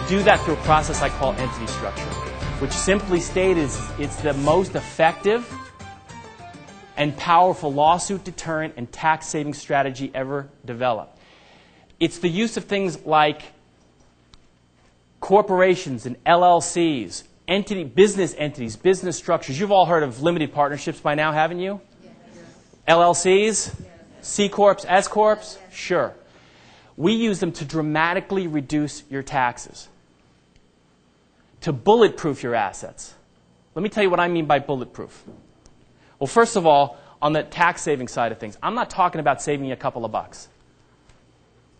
do that through a process I call entity structure, which simply stated is it's the most effective and powerful lawsuit deterrent and tax saving strategy ever developed. It's the use of things like corporations and LLCs, business entities, business structures. You've all heard of limited partnerships by now, haven't you? Yes. LLCs? Yes. C Corps, S Corps? Yes. Sure. We use them to dramatically reduce your taxes, to bulletproof your assets. Let me tell you what I mean by bulletproof. Well, first of all, on the tax saving side of things, I'm not talking about saving you a couple of bucks.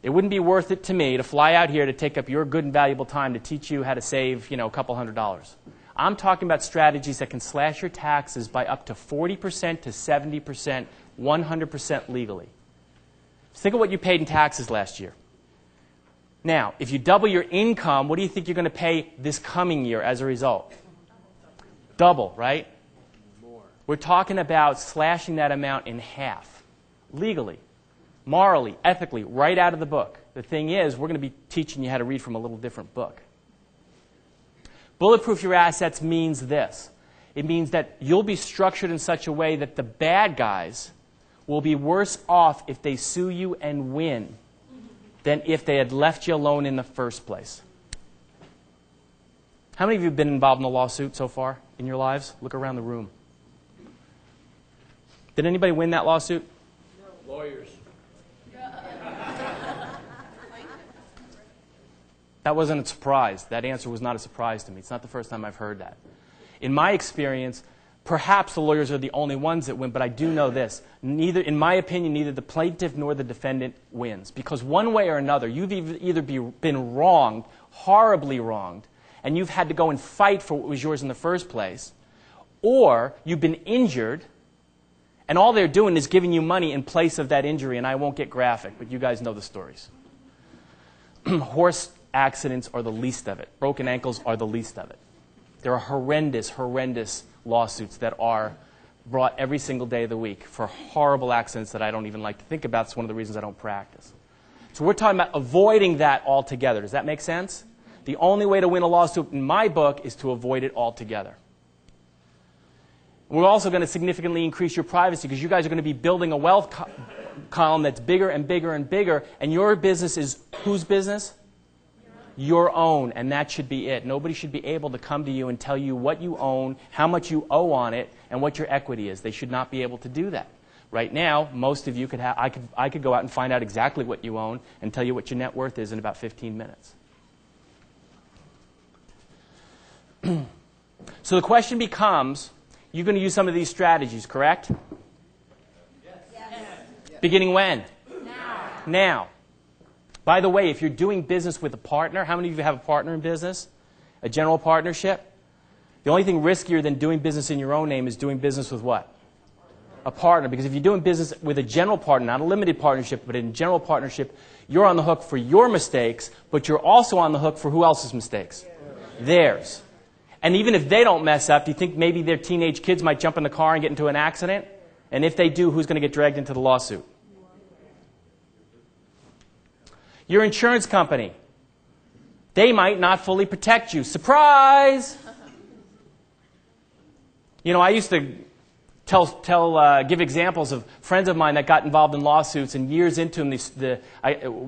It wouldn't be worth it to me to fly out here to take up your good and valuable time to teach you how to save, a couple $100. I'm talking about strategies that can slash your taxes by up to 40% to 70%, 100% legally. Think of what you paid in taxes last year. Now, if you double your income, what do you think you're going to pay this coming year as a result? Double, right? More. We're talking about slashing that amount in half, legally, morally, ethically, right out of the book. The thing is, we're going to be teaching you how to read from a little different book. Bulletproof your assets means this. It means that you'll be structured in such a way that the bad guys will be worse off if they sue you and win than if they had left you alone in the first place. How many of you have been involved in a lawsuit so far in your lives? Look around the room. Did anybody win that lawsuit? No. Lawyers. That wasn't a surprise. That answer was not a surprise to me. It's not the first time I've heard that. In my experience, perhaps the lawyers are the only ones that win, but I do know this. In my opinion, neither the plaintiff nor the defendant wins. Because one way or another, you've either been wronged, horribly wronged, and you've had to go and fight for what was yours in the first place, or you've been injured, and all they're doing is giving you money in place of that injury, and I won't get graphic, but you guys know the stories. Horse accidents are the least of it. Broken ankles are the least of it. There are horrendous, horrendous lawsuits that are brought every single day of the week for horrible accidents that I don't even like to think about. It's one of the reasons I don't practice. So we're talking about avoiding that altogether. Does that make sense? The only way to win a lawsuit in my book is to avoid it altogether. We're also going to significantly increase your privacy because you guys are going to be building a wealth column that's bigger and bigger and bigger, and your business is whose business? Your own, and that should be it. Nobody should be able to come to you and tell you what you own, how much you owe on it, and what your equity is. They should not be able to do that. Right now, most of you could have, I could go out and find out exactly what you own and tell you what your net worth is in about 15 minutes. So the question becomes, you're going to use some of these strategies, correct? Yes. Beginning when? Now. By the way, if you're doing business with a partner, how many of you have a partner in business? A general partnership? The only thing riskier than doing business in your own name is doing business with what? A partner. Because if you're doing business with a general partner, not a limited partnership, but a general partnership, you're on the hook for your mistakes, but you're also on the hook for who else's mistakes? Theirs. And even if they don't mess up, do you think maybe their teenage kids might jump in the car and get into an accident? And if they do, who's going to get dragged into the lawsuit? Your insurance company. They might not fully protect you. Surprise! I used to give examples of friends of mine that got involved in lawsuits, and years into them,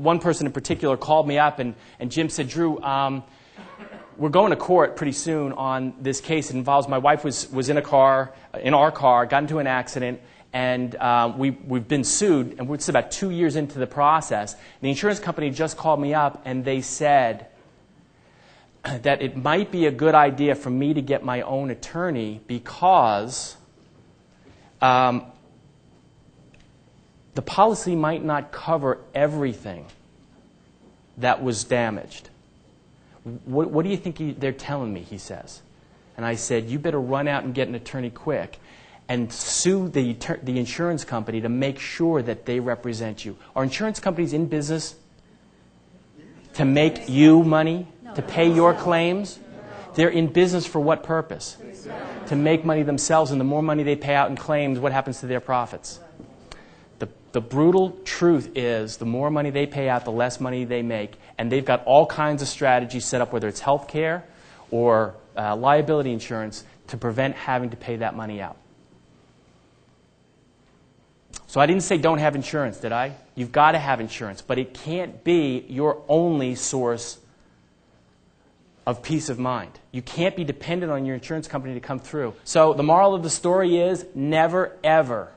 one person in particular called me up, and Jim said, Drew, we're going to court pretty soon on this case. It involves my wife was in our car, got into an accident, and we've been sued, and it's about 2 years into the process. The insurance company just called me up, and they said that it might be a good idea for me to get my own attorney because the policy might not cover everything that was damaged. What do you think they're telling me, he says. And I said, you better run out and get an attorney quick and sue the insurance company to make sure that they represent you. Are insurance companies in business to make you money, to pay your claims? They're in business for what purpose? To make money themselves, and the more money they pay out in claims, what happens to their profits? The brutal truth is the more money they pay out, the less money they make. And they've got all kinds of strategies set up, whether it's health care or liability insurance, to prevent having to pay that money out. So I didn't say don't have insurance, did I? You've got to have insurance, but it can't be your only source of peace of mind. You can't be dependent on your insurance company to come through. So the moral of the story is never, ever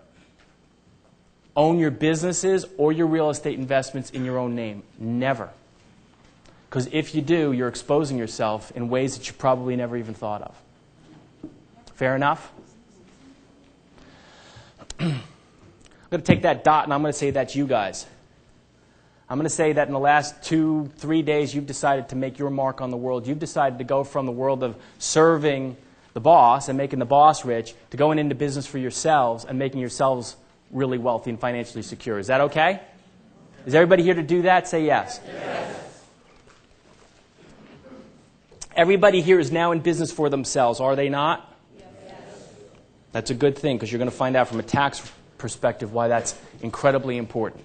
own your businesses or your real estate investments in your own name. Never. Because if you do, you're exposing yourself in ways that you probably never even thought of. Fair enough? I'm going to take that dot and I'm going to say that's you guys. I'm going to say that in the last 2-3 days you've decided to make your mark on the world. You've decided to go from the world of serving the boss and making the boss rich to going into business for yourselves and making yourselves really wealthy and financially secure. Is that okay? Is everybody here to do that? Say yes. Yes. Everybody here is now in business for themselves, are they not? Yes. That's a good thing because you're going to find out from a tax perspective why that's incredibly important.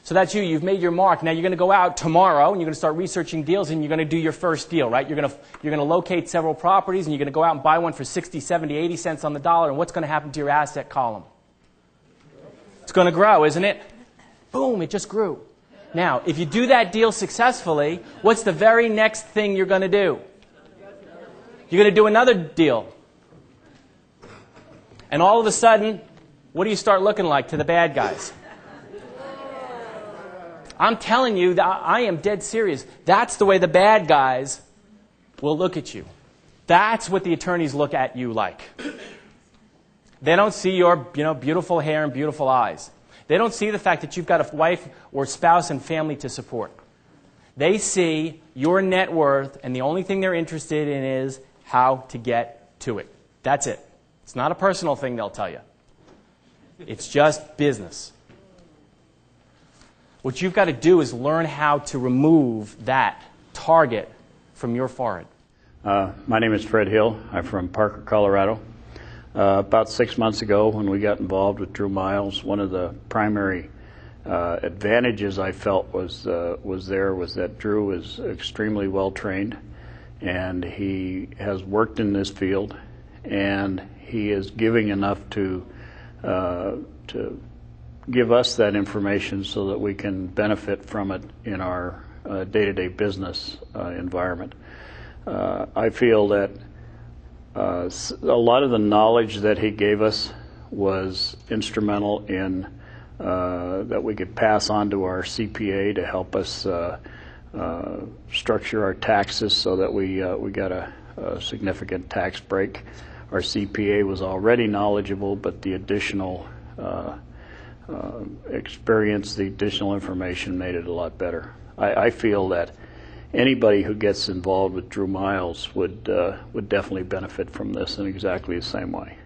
So that's you. You've made your mark. Now you're going to go out tomorrow and you're going to start researching deals and you're going to do your first deal, right? You're going to locate several properties and you're going to go out and buy one for 60, 70, 80 cents on the dollar. And what's going to happen to your asset column? It's going to grow, isn't it? Boom, it just grew. Now, if you do that deal successfully, what's the very next thing you're going to do? You're going to do another deal. And all of a sudden, what do you start looking like to the bad guys? I'm telling you, I am dead serious. That's the way the bad guys will look at you. That's what the attorneys look at you like. They don't see your beautiful hair and beautiful eyes. They don't see the fact that you've got a wife or spouse and family to support. They see your net worth, and the only thing they're interested in is how to get to it. That's it. It's not a personal thing, they'll tell you. It's just business. What you've got to do is learn how to remove that target from your forehead. My name is Fred Hill. I'm from Parker, Colorado. About 6 months ago when we got involved with Drew Miles, one of the primary advantages I felt was that Drew is extremely well trained, and he has worked in this field, and he is giving enough to give us that information so that we can benefit from it in our day-to-day business environment. I feel that a lot of the knowledge that he gave us was instrumental in that we could pass on to our CPA to help us structure our taxes so that we got a significant tax break. Our CPA was already knowledgeable, but the additional experience, the additional information made it a lot better. I feel that anybody who gets involved with Drew Miles would definitely benefit from this in exactly the same way.